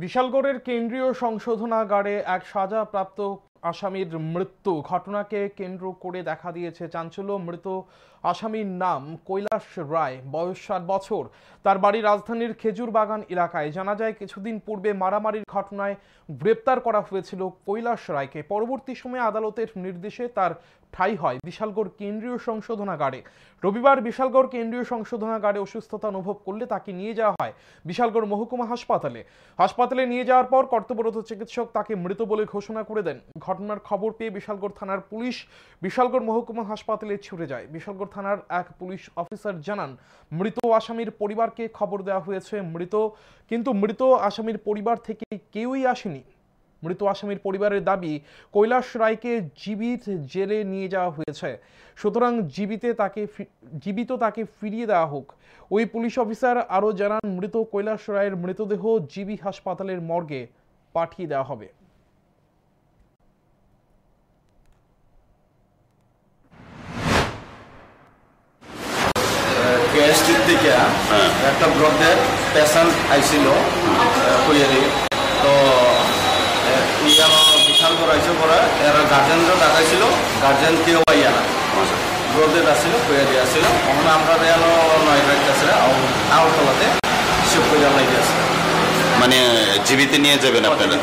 বিশালগড়ের কেন্দ্রীয় সংশোধনাগারে এক সাজাপ্রাপ্ত আসামির মৃত্যু ঘটনাকে কেন্দ্র করে দেখা দিয়েছে চাঞ্চল্য। মৃত আসামির নাম কৈলাস রায়, বয়স 60 বছর। তার বাড়ি রাজধানীর খেজুরবাগান এলাকায়। জানা যায় কিছুদিন পূর্বে মারামারির ঘটনায় গ্রেপ্তার করা হয়েছিল কৈলাস রায়কে। পরবর্তী সময়ে আদালতের নির্দেশে তার ঠাঁই হয় বিশালগড় কেন্দ্রীয় সংশোধনাগারে। রবিবার বিশালগড় কেন্দ্রীয় সংশোধনাগারে অসুস্থতা অনুভব করলে তাকে নিয়ে যাওয়া হয় বিশালগড় মহকুমা হাসপাতালে নিয়ে যাওয়ার পর কর্তব্যরত চিকিৎসক তাকে মৃত বলে ঘোষণা করে দেন। ঘটনার খবর পেয়ে বিশালগড় থানার পুলিশ বিশালগড় মহকুমা হাসপাতালে ছুটে যায়। বিশালগড় থানার এক পুলিশ অফিসার জানান, মৃত আসামির পরিবারকে খবর দেওয়া হয়েছে। কিন্তু মৃত আসামির পরিবার থেকে কেউই আসেনি। মৃত আসামির পরিবারের দাবি, কৈলাস রায়কে জীবিত জেলে নিয়ে যাওয়া হয়েছে, সুতরাং জীবিত তাকে ফিরিয়ে দেওয়া হোক। ওই পুলিশ অফিসার আরো জানান, মৃত কৈলাস রায়ের মৃতদেহ জিবি হাসপাতালের মর্গে পাঠিয়ে দেওয়া হবে। একটা ব্রডের পেশেন্ট আইছিল তো বিশালগড় আইসে পরে এরা গার্জেনরা ডাকাইছিল, গার্জেন কেউ আইয়া না, ব্রডের আসছিল কইয়া দিয়ে আসছিল। তখন আমরা যেন নয় রাখতেছে আউটতলাতে শিব কইয়া লাগিয়ে আসছে। মানে জীবিত নিয়ে যাবেন আপনারা?